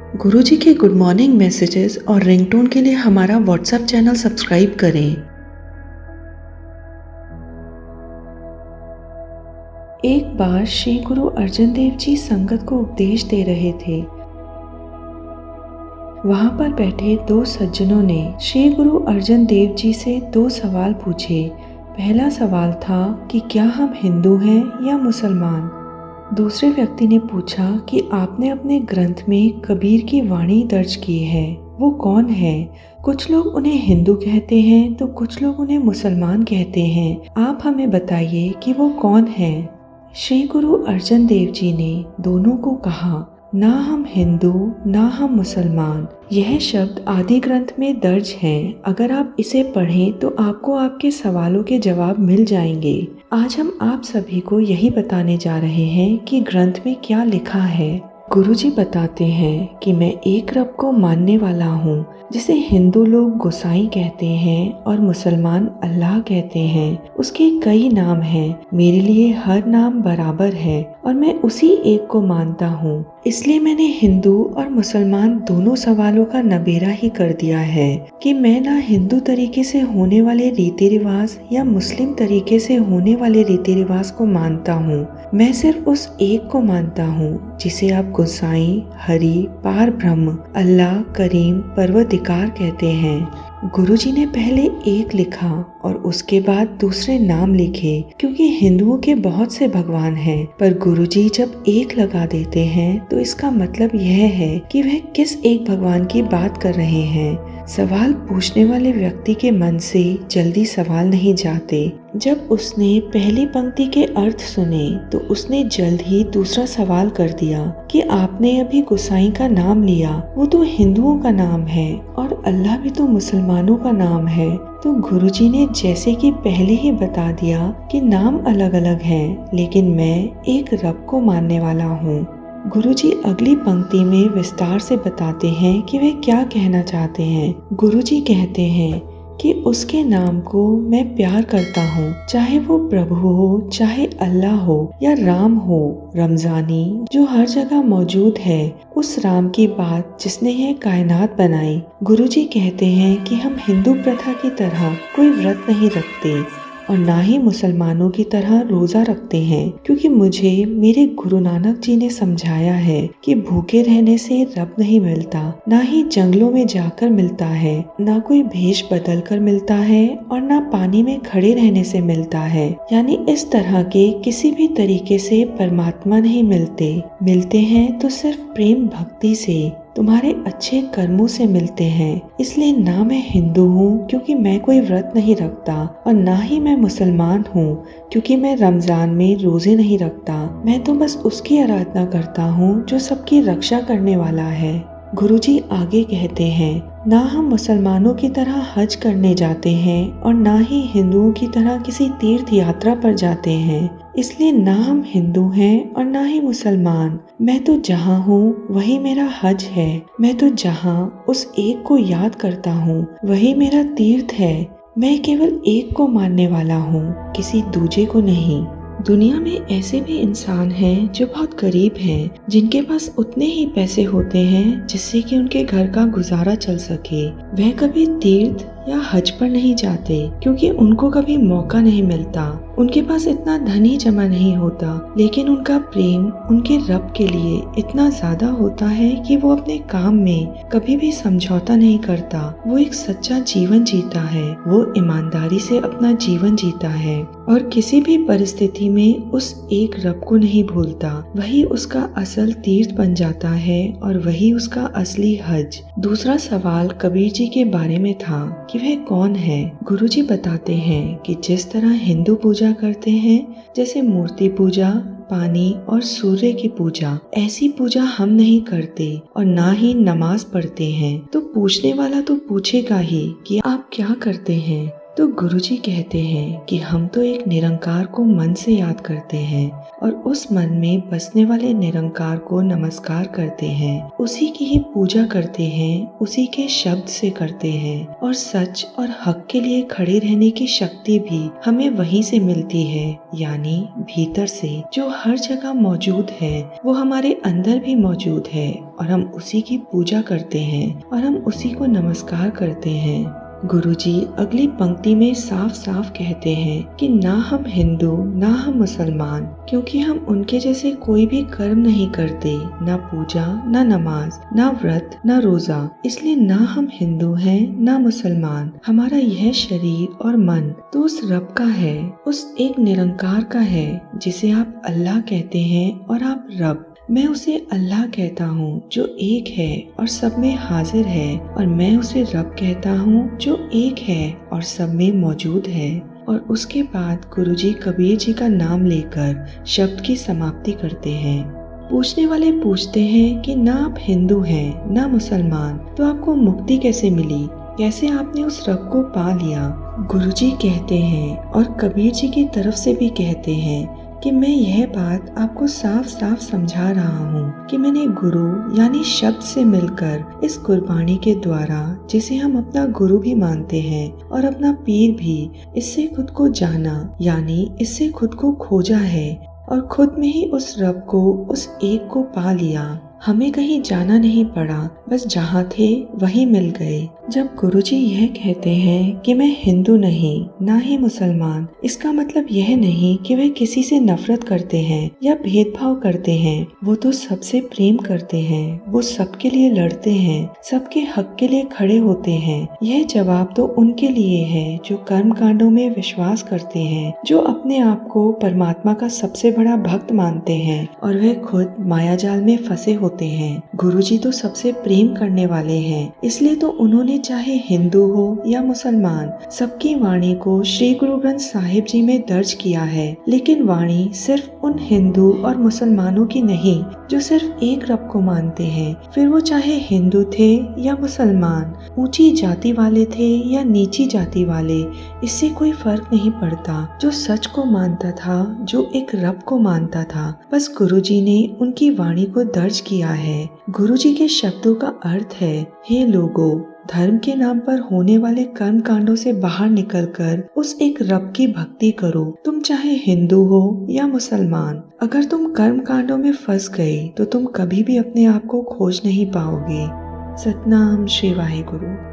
गुरुजी के good morning messages और ringtone के लिए हमारा व्हाट्सएप चैनल सब्सक्राइब करें। एक बार श्री गुरु अर्जन देव जी संगत को उपदेश दे रहे थे। वहां पर बैठे दो सज्जनों ने श्री गुरु अर्जन देव जी से दो सवाल पूछे। पहला सवाल था कि क्या हम हिंदू हैं या मुसलमान। दूसरे व्यक्ति ने पूछा कि आपने अपने ग्रंथ में कबीर की वाणी दर्ज की है, वो कौन है। कुछ लोग उन्हें हिंदू कहते हैं तो कुछ लोग उन्हें मुसलमान कहते हैं। आप हमें बताइए कि वो कौन है। श्री गुरु अर्जन देव जी ने दोनों को कहा, ना हम हिंदू ना हम मुसलमान। यह शब्द आदि ग्रंथ में दर्ज हैं। अगर आप इसे पढ़ें तो आपको आपके सवालों के जवाब मिल जाएंगे। आज हम आप सभी को यही बताने जा रहे हैं कि ग्रंथ में क्या लिखा है। गुरुजी बताते हैं कि मैं एक रब को मानने वाला हूँ, जिसे हिंदू लोग गोसाई कहते हैं और मुसलमान अल्लाह कहते हैं। उसके कई नाम हैं, मेरे लिए हर नाम बराबर है और मैं उसी एक को मानता हूँ। इसलिए मैंने हिंदू और मुसलमान दोनों सवालों का नबेड़ा ही कर दिया है कि मैं ना हिंदू तरीके से होने वाले रीति रिवाज या मुस्लिम तरीके से होने वाले रीति रिवाज को मानता हूँ। मैं सिर्फ उस एक को मानता हूँ जिसे आप गोसाई, हरि, पार ब्रह्म, अल्लाह, करीम, परवरदिगार कहते हैं। गुरुजी ने पहले एक लिखा और उसके बाद दूसरे नाम लिखे, क्योंकि हिंदुओं के बहुत से भगवान हैं, पर गुरुजी जब एक लगा देते हैं तो इसका मतलब यह है कि वह किस एक भगवान की बात कर रहे हैं। सवाल पूछने वाले व्यक्ति के मन से जल्दी सवाल नहीं जाते। जब उसने पहली पंक्ति के अर्थ सुने तो उसने जल्द ही दूसरा सवाल कर दिया कि आपने अभी गोसाई का नाम लिया, वो तो हिंदुओं का नाम है और अल्लाह भी तो मुसलमानों का नाम है। तो गुरुजी ने जैसे कि पहले ही बता दिया कि नाम अलग अलग हैं, लेकिन मैं एक रब को मानने वाला हूँ। गुरुजी अगली पंक्ति में विस्तार से बताते हैं कि वे क्या कहना चाहते हैं। गुरुजी कहते हैं कि उसके नाम को मैं प्यार करता हूँ, चाहे वो प्रभु हो, चाहे अल्लाह हो या राम हो, रमजानी जो हर जगह मौजूद है, उस राम की बात जिसने यह कायनात बनाई। गुरुजी कहते हैं कि हम हिंदू प्रथा की तरह कोई व्रत नहीं रखते और ना ही मुसलमानों की तरह रोजा रखते हैं, क्योंकि मुझे मेरे गुरु नानक जी ने समझाया है कि भूखे रहने से रब नहीं मिलता, ना ही जंगलों में जाकर मिलता है, ना कोई भेष बदल कर मिलता है और ना पानी में खड़े रहने से मिलता है। यानी इस तरह के किसी भी तरीके से परमात्मा नहीं मिलते हैं तो सिर्फ प्रेम भक्ति से, तुम्हारे अच्छे कर्मों से मिलते हैं। इसलिए ना मैं हिंदू हूँ क्योंकि मैं कोई व्रत नहीं रखता और ना ही मैं मुसलमान हूँ क्योंकि मैं रमजान में रोजे नहीं रखता। मैं तो बस उसकी आराधना करता हूँ जो सबकी रक्षा करने वाला है। गुरुजी आगे कहते हैं, ना हम मुसलमानों की तरह हज करने जाते हैं और ना ही हिंदुओं की तरह किसी तीर्थ यात्रा पर जाते हैं। इसलिए ना हम हिंदू हैं और ना ही मुसलमान। मैं तो जहाँ हूँ वही मेरा हज है। मैं तो जहाँ उस एक को याद करता हूँ वही मेरा तीर्थ है। मैं केवल एक को मानने वाला हूँ, किसी दूजे को नहीं। दुनिया में ऐसे भी इंसान हैं जो बहुत गरीब हैं, जिनके पास उतने ही पैसे होते हैं जिससे कि उनके घर का गुजारा चल सके। वह कभी तीर्थ या हज पर नहीं जाते क्योंकि उनको कभी मौका नहीं मिलता। उनके पास इतना धन ही जमा नहीं होता, लेकिन उनका प्रेम उनके रब के लिए इतना ज्यादा होता है कि वो अपने काम में कभी भी समझौता नहीं करता। वो एक सच्चा जीवन जीता है, वो ईमानदारी से अपना जीवन जीता है और किसी भी परिस्थिति में उस एक रब को नहीं भूलता। वही उसका असल तीर्थ बन जाता है और वही उसका असली हज। दूसरा सवाल कबीर जी के बारे में था कि वह कौन है। गुरुजी बताते हैं कि जिस तरह हिंदू पूजा करते हैं, जैसे मूर्ति पूजा, पानी और सूर्य की पूजा, ऐसी पूजा हम नहीं करते और ना ही नमाज पढ़ते हैं। तो पूछने वाला तो पूछेगा ही कि आप क्या करते हैं। तो गुरुजी कहते हैं कि हम तो एक निरंकार को मन से याद करते हैं और उस मन में बसने वाले निरंकार को नमस्कार करते हैं, उसी की ही पूजा करते हैं, उसी के शब्द से करते हैं और सच और हक के लिए खड़े रहने की शक्ति भी हमें वहीं से मिलती है, यानी भीतर से जो हर जगह मौजूद है वो हमारे अंदर भी मौजूद है और हम उसी की पूजा करते हैं और हम उसी को नमस्कार करते हैं। गुरुजी अगली पंक्ति में साफ साफ कहते हैं कि ना हम हिंदू ना हम मुसलमान, क्योंकि हम उनके जैसे कोई भी कर्म नहीं करते, ना पूजा ना नमाज ना व्रत ना रोजा, इसलिए ना हम हिंदू हैं ना मुसलमान। हमारा यह शरीर और मन तो उस रब का है, उस एक निरंकार का है जिसे आप अल्लाह कहते हैं और आप रब। मैं उसे अल्लाह कहता हूँ जो एक है और सब में हाजिर है, और मैं उसे रब कहता हूँ जो एक है और सब में मौजूद है। और उसके बाद गुरुजी कबीर जी का नाम लेकर शब्द की समाप्ति करते हैं। पूछने वाले पूछते हैं कि ना आप हिंदू हैं ना मुसलमान, तो आपको मुक्ति कैसे मिली, कैसे आपने उस रब को पा लिया। गुरुजी कहते हैं और कबीर जी की तरफ से भी कहते हैं कि मैं यह बात आपको साफ साफ समझा रहा हूँ कि मैंने गुरु यानी शब्द से मिलकर इस कुर्बानी के द्वारा, जिसे हम अपना गुरु भी मानते हैं और अपना पीर भी, इससे खुद को जाना, यानी इससे खुद को खोजा है और खुद में ही उस रब को, उस एक को पा लिया। हमें कहीं जाना नहीं पड़ा, बस जहाँ थे वहीं मिल गए। जब गुरुजी यह कहते हैं कि मैं हिंदू नहीं ना ही मुसलमान, इसका मतलब यह नहीं कि वे किसी से नफरत करते हैं या भेदभाव करते हैं। वो तो सबसे प्रेम करते हैं, वो सबके लिए लड़ते हैं, सबके हक के लिए खड़े होते हैं। यह जवाब तो उनके लिए है जो कर्म कांडों में विश्वास करते हैं, जो अपने आप को परमात्मा का सबसे बड़ा भक्त मानते हैं और वे खुद मायाजाल में फंसे होते हैं। गुरुजी तो सबसे प्रेम करने वाले हैं, इसलिए तो उन्होंने चाहे हिंदू हो या मुसलमान, सबकी वाणी को श्री गुरु ग्रंथ साहिब जी में दर्ज किया है। लेकिन वाणी सिर्फ उन हिंदू और मुसलमानों की नहीं जो सिर्फ एक रब को मानते हैं, फिर वो चाहे हिंदू थे या मुसलमान, ऊंची जाति वाले थे या नीची जाति वाले, इससे कोई फर्क नहीं पड़ता। जो सच को मानता था, जो एक रब को मानता था, बस गुरुजी ने उनकी वाणी को दर्ज किया है। गुरुजी के शब्दों का अर्थ है, हे लोगों, धर्म के नाम पर होने वाले कर्म कांडों से बाहर निकलकर उस एक रब की भक्ति करो। तुम चाहे हिंदू हो या मुसलमान, अगर तुम कर्म कांडों में फंस गए तो तुम कभी भी अपने आप को खोज नहीं पाओगे। सतनाम श्री वाहिगुरु।